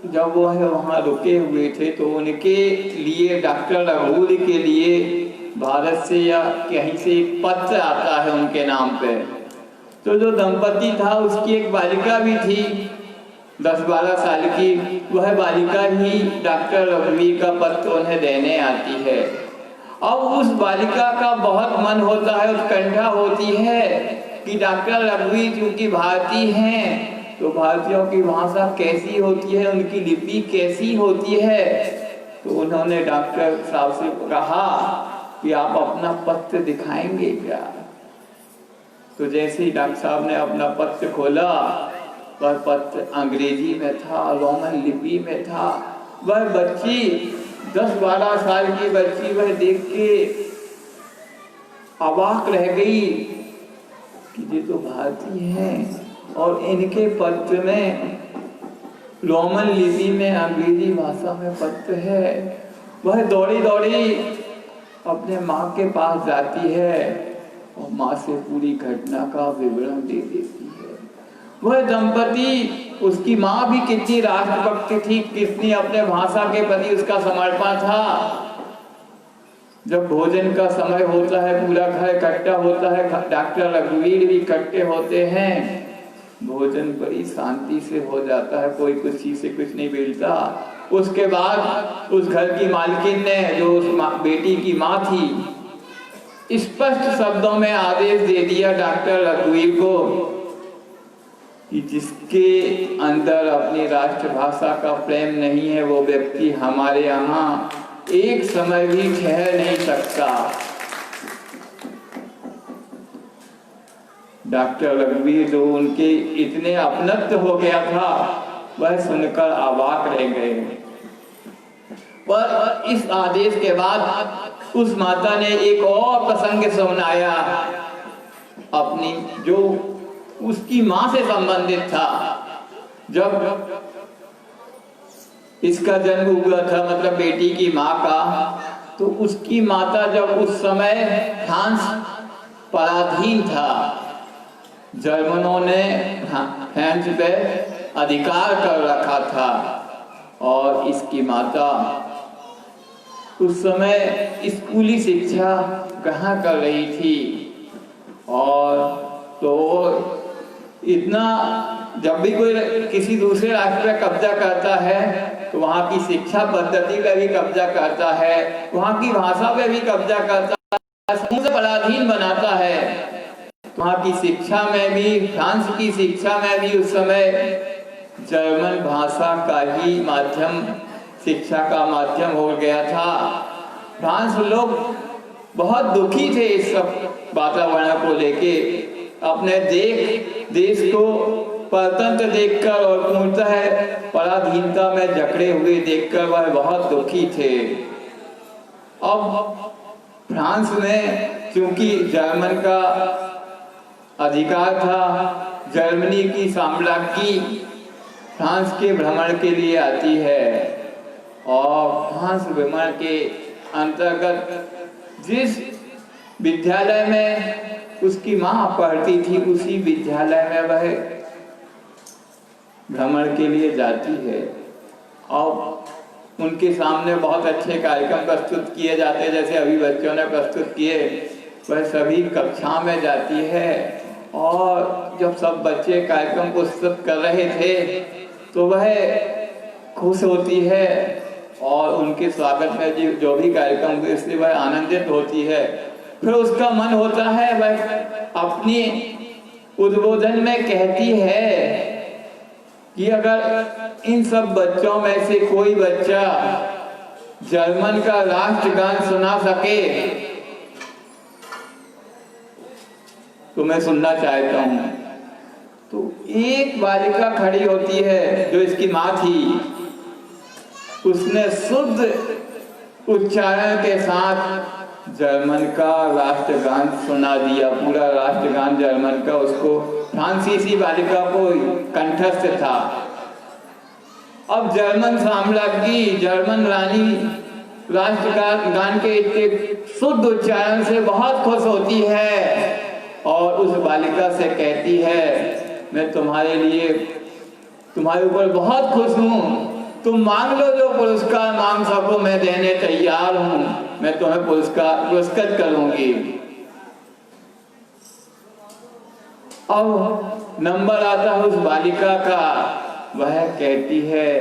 जब वह वहाँ रुके हुए थे तो उनके लिए, डॉक्टर रघुवीर के लिए भारत से या कहीं से एक पत्र आता है उनके नाम पे। तो जो दंपति था उसकी एक बालिका भी थी 10-12 साल की, वह बालिका ही डॉक्टर रघुवीर का पत्र उन्हें देने आती है। अब उस बालिका का बहुत मन होता है, उत्कंठा होती है कि डॉक्टर रघुवीर चूंकि भारतीय हैं तो भारतीयों की भाषा कैसी होती है, उनकी लिपि कैसी होती है। तो उन्होंने डॉक्टर साहब से कहा कि आप अपना पत्र दिखाएंगे क्या? तो जैसे ही डॉक्टर साहब ने अपना पत्र खोला, वह पत्र अंग्रेजी में था, रोमन लिपि में था। वह बच्ची 10-12 साल की बच्ची वह देख के अवाक रह गई कि ये तो भारतीय हैं और इनके पत्र में रोमन लिपि में अंग्रेजी भाषा में पत्र है। वह दौड़ी दौड़ी अपने माँ के पास जाती है और माँ से पूरी घटना का विवरण दे देती है। वह दंपति, उसकी माँ भी कितनी राष्ट्रभक्त थी, कितनी अपने भाषा के प्रति उसका समर्पण था। जब भोजन का समय होता है, पूरा घर इकट्ठा होता है, डॉक्टर रघुवीर भी इकट्ठे होते हैं, भोजन बड़ी शांति से हो जाता है, कोई किसी से कुछ नहीं बोलता। उसके बाद उस घर की मालकिन ने, जो उस बेटी की माँ थी, स्पष्ट शब्दों में आदेश दे दिया डॉक्टर रघुवीर को कि जिसके अंदर अपनी राष्ट्रभाषा का प्रेम नहीं है, वो व्यक्ति हमारे यहाँ एक समय भी ठहर नहीं सकता। डॉक्टर रघुवीर जो उनके इतने अपनत्व हो गया था, वह सुनकर अवाक रह गए। पर इस आदेश के बाद उस माता ने एक और प्रसंग सुनाया, अपनी जो उसकी माँ से संबंधित था। जब इसका जन्म हुआ था, मतलब बेटी की माँ का, तो उसकी माता जब उस समय फ्रांस पराधीन था, जर्मनों ने फ्रांस पे अधिकार कर रखा था, और इसकी माता उस समय स्कूली शिक्षा ग्रहण कर रही थी। और तो इतना, जब भी कोई किसी दूसरे राष्ट्र पर कब्जा करता है तो वहाँ की शिक्षा पद्धति पे भी कब्जा करता है, वहाँ की भाषा पे भी कब्जा करता है, उसे पराधीन बनाता है। वहाँ की शिक्षा में भी, फ्रांस की शिक्षा में भी उस समय जर्मन भाषा का ही माध्यम, शिक्षा का माध्यम हो गया था। फ्रांस लोग बहुत दुखी थे इस सब वातावरण को लेके, अपने देश को परतंत्र देखकर और पूर्णतः पराधीनता में जकड़े हुए देखकर वह बहुत दुखी थे। अब फ्रांस में चूंकि जर्मन का अधिकार था, जर्मनी की साम्राज्ञी फ्रांस के भ्रमण के लिए आती है, और फ्रांस भ्रमण के अंतर्गत जिस विद्यालय में उसकी माँ पढ़ती थी, उसी विद्यालय में वह भ्रमण के लिए जाती है। और उनके सामने बहुत अच्छे कार्यक्रम प्रस्तुत किए जाते हैं, जैसे अभी बच्चों ने प्रस्तुत किए। वह सभी कक्षा में जाती है, और जब सब बच्चे कार्यक्रम प्रस्तुत कर रहे थे तो वह खुश होती है, और उनके स्वागत में जो भी कार्यक्रम हुए इसलिए वह आनंदित होती है। फिर उसका मन होता है, वह अपनी उद्बोधन में कहती है कि अगर इन सब बच्चों में से कोई बच्चा जर्मन का राष्ट्रगान सुना सके तो मैं सुनना चाहता हूँ। तो एक बालिका खड़ी होती है जो इसकी माँ थी, उसने शुद्ध उच्चारण के साथ जर्मन का राष्ट्रगान सुना दिया। पूरा राष्ट्रगान जर्मन का उसको, फ्रांसीसी बालिका को कंठस्थ था। अब जर्मन साम्राज्ञी, जर्मन रानी राष्ट्रगान के इतने शुद्ध उच्चारण से बहुत खुश होती है, और उस बालिका से कहती है, मैं तुम्हारे लिए, तुम्हारे ऊपर बहुत खुश हूँ, तुम मांग लो जो पुरस्कार मांग सको, मैं देने तैयार हूँ, मैं तुम्हें पुरस्कृत करूंगी। अब नंबर आता है उस बालिका का, वह कहती है,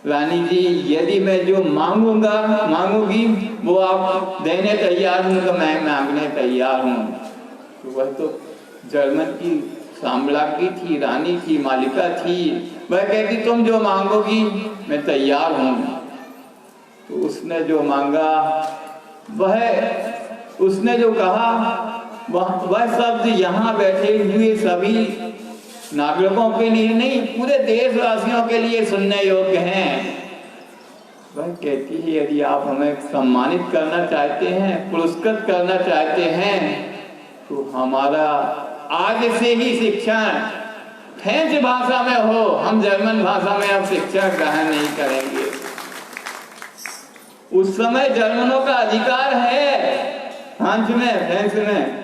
रानी जी यदि मैं जो मांगूंगी वो आप देने तैयार हूँ तो मैं मांगने तैयार हूँ। तो वह तो जर्मन की साम्राज्ञी थी, रानी थी, मालिका थी, वह कहती तुम जो मांगोगी मैं तैयार हूँ। तो उसने जो मांगा, उसने जो कहा, वह शब्द यहाँ बैठे हुए सभी नागरिकों के लिए नहीं, पूरे देशवासियों के लिए सुनने योग्य हैं। वह कहती है यदि आप हमें सम्मानित करना चाहते हैं, पुरस्कृत करना चाहते हैं, तो हमारा आज से ही शिक्षण फ्रेंच भाषा में हो, हम जर्मन भाषा में अब शिक्षा ग्रहण नहीं करेंगे। उस समय जर्मनों का अधिकार है फ्रांस में,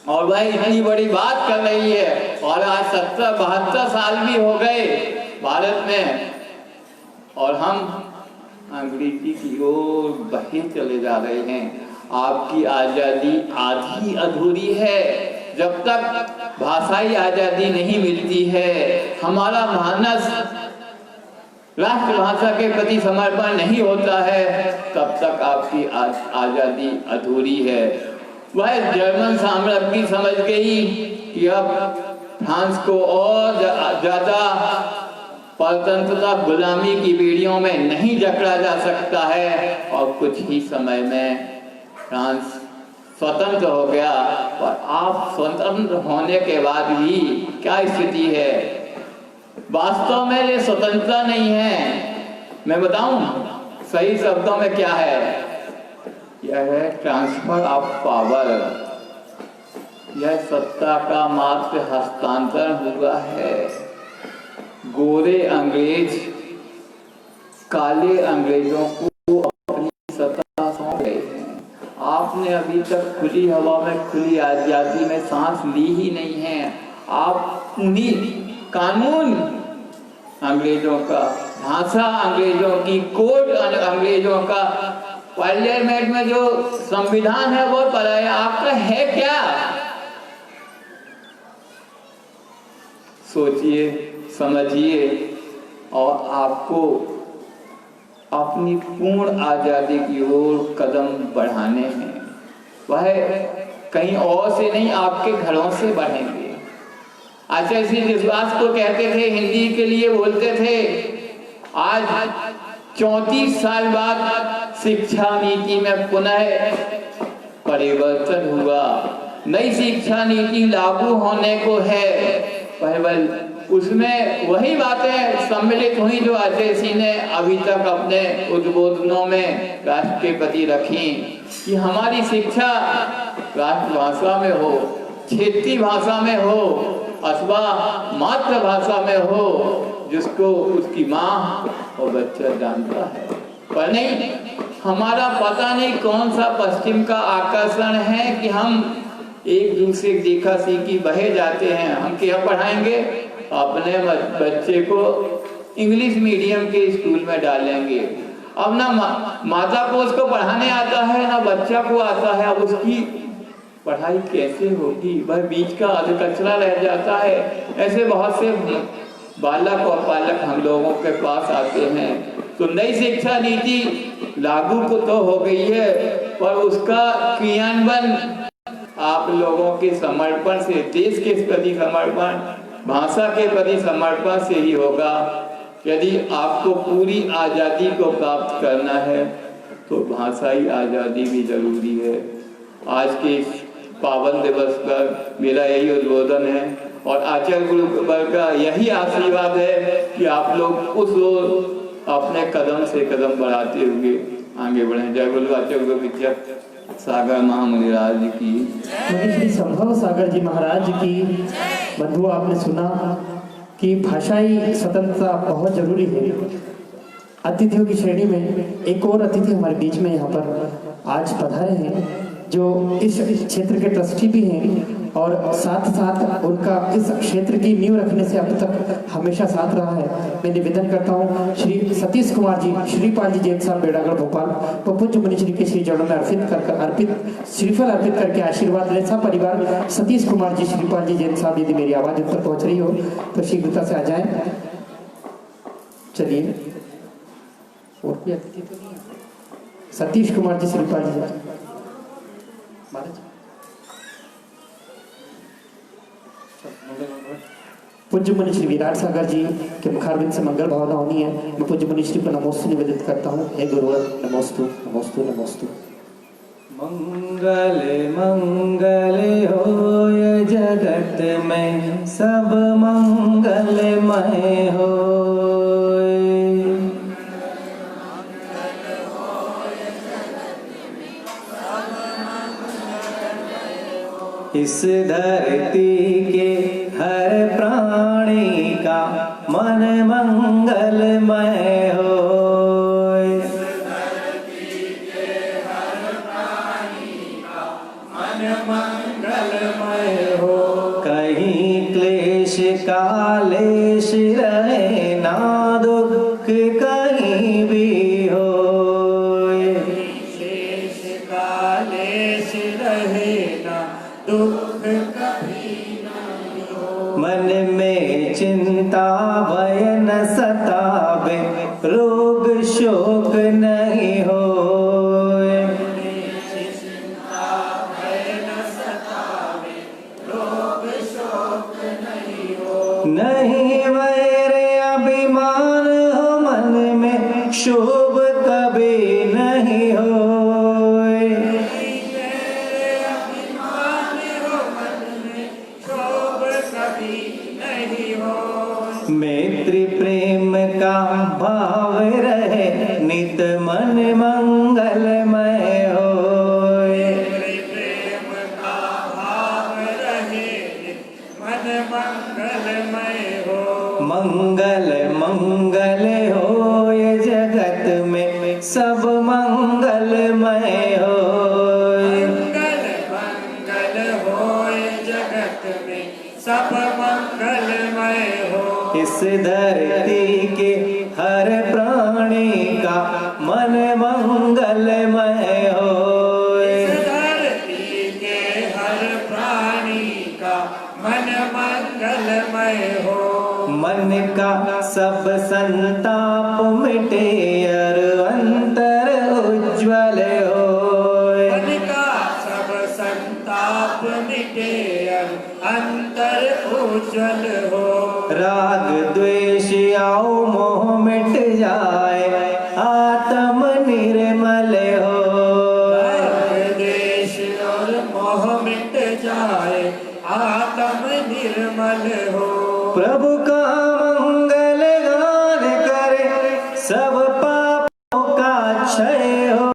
और वह इतनी बड़ी बात कर रही है। और आज 70-72 साल भी हो गए भारत में और हम अंग्रेजी की ओर बढ़े चले जा रहे हैं। आपकी आज़ादी आधी अधूरी है। जब तक भाषाई आज़ादी नहीं मिलती है, हमारा मानस राष्ट्रभाषा के प्रति समर्पण नहीं होता है, तब तक आपकी आज़ादी अधूरी है। वह जर्मन साम्राज्य समझ गई कि अब फ्रांस को और ज़्यादा परतंत्रता गुलामी की बेड़ियों में नहीं जकड़ा जा सकता है और कुछ ही समय में फ्रांस स्वतंत्र हो गया। और आप स्वतंत्र होने के बाद भी क्या स्थिति है? वास्तव में ये स्वतंत्रता नहीं है। मैं बताऊं सही शब्दों में क्या है? यह है ट्रांसफर ऑफ पावर। यह सत्ता का मात्र हस्तांतरण हुआ है। गोरे अंग्रेज काले अंग्रेजों को अपनी सत्ता सौंप गए हैं। आपने अभी तक खुली हवा में खुली आज़ादी में सांस ली ही नहीं है। आप उन्हीं कानून अंग्रेजों का, भाषा अंग्रेजों की, कोड अंग्रेजों का, पार्लियामेंट में जो संविधान है वो पढ़ाया। आपका है क्या? सोचिए, समझिए और आपको अपनी पूर्ण आज़ादी की ओर कदम बढ़ाने हैं। वह कहीं और से नहीं, आपके घरों से बढ़ेंगे। आचार्य श्री विश्वास को कहते थे, हिंदी के लिए बोलते थे, आज 34 साल बाद शिक्षा नीति में पुनः परिवर्तन हुआ। नई शिक्षा नीति लागू होने को है। केवल उसमें वही बातें सम्मिलित हुई जो आचार्य श्री ने अभी तक अपने उद्बोधनों में राष्ट्र के प्रति रखी कि हमारी शिक्षा राष्ट्रभाषा में हो, क्षेत्रीय भाषा में हो अथवा मातृभाषा में हो, जिसको उसकी माँ और बच्चा जानता है। पर नहीं, हमारा पता नहीं कौन सा पश्चिम का आकर्षण है कि हम एक दूसरे की देखा सीखी बहे जाते हैं। हम क्या पढ़ाएंगे? अपने बच्चे को इंग्लिश मीडियम के स्कूल में डालेंगे। अब ना माता को उसको पढ़ाने आता है, ना बच्चा को आता है। अब उसकी पढ़ाई कैसे होगी? वह बीच का अधकचरा रह जाता है। ऐसे बहुत से बालक और पालक हम लोगों के पास आते हैं। तो नई शिक्षा नीति लागू को तो हो गई है, पर उसका क्रियान्वयन आप लोगों के समर्पण से, देश के प्रति समर्पण, भाषा के प्रति समर्पण से ही होगा। यदि आपको पूरी आज़ादी को प्राप्त करना है तो भाषाई आज़ादी भी जरूरी है। आज के पावन दिवस पर मेरा यही उद्बोधन है और आचार्य गुरुवर्ग का यही आशीर्वाद है कि आप लोग उस ओर अपने कदम से कदम बढ़ाते हुए आगे बढ़ें। जय गुरु आचार्य गुरु विद्या सागर महामुनिराज की, श्री संभव सागर जी महाराज की। बंधुओं, आपने सुना कि भाषाई स्वतंत्रता बहुत जरूरी है। अतिथियों की श्रेणी में एक और अतिथि हमारे बीच में यहाँ पर आज पधारे हैं, जो इस क्षेत्र के ट्रस्टी भी हैं और साथ साथ उनका इस क्षेत्र की नींव रखने से अब तक हमेशा साथ रहा है। मैं निवेदन करता हूँ श्री सतीश कुमार जी, श्रीपाल जी जैन साहब बेड़ागढ़ भोपाल, पूज्य मुनि श्री के श्री चरणों में श्रीफल अर्पित करके आशीर्वाद लें। सब परिवार सतीश कुमार जी, श्रीपाल जी जैन साहब, यदि मेरी आवाज उन तक पहुंच रही हो तो शीघ्रता से आ जाए। चलिए, और कोई अतिथि तो नहीं है? सतीश कुमार जी, श्रीपाल जी जैन पूज्य मुनि श्री विराट सागर जी के मुखारबिंद से मंगल भावना होनी है। मैं पूज्य मुनि श्री को नमोस्तु निवेदित करता हूँ। हे गुरुवर, नमोस्तु नमोस्तु नमोस्तु। मंगल मंगल होय जगत में, सब मंगलमय होय। इस धरती के हर प्राणी का मन मंगलमय होय। मंगलमय कालेश रहे ना दुख कहीं भी होए। शेष कालेश रहे ना दुख कभी न हो। मन में चिंता भय न सतावे रोग शोक नहीं होए। नहीं वैर अभिमान हो मन में शोभ कभी नहीं होए। मैत्री प्रेम का भाव रहे नित मन मंगलमय होए। मंगल मंगल होए जगत में सब मंगलमय होए। सब मंगलमय हो। इस धरती के हर प्राणी का मन मंगलमय होए। धरती के हर प्राणी का मन मंगलमय हो। मन का सब संताप मिटे और अंतर उज्ज्वल होए। मन का सब संताप मिटे अंतर उज्ज्वल हो। राग द्वेष आओ मोह मिट जाए आत्म निर्मल हो। देश और मोह मिट जाए आत्म निर्मल हो। प्रभु का मंगल गान करे सब पापों का क्षय हो।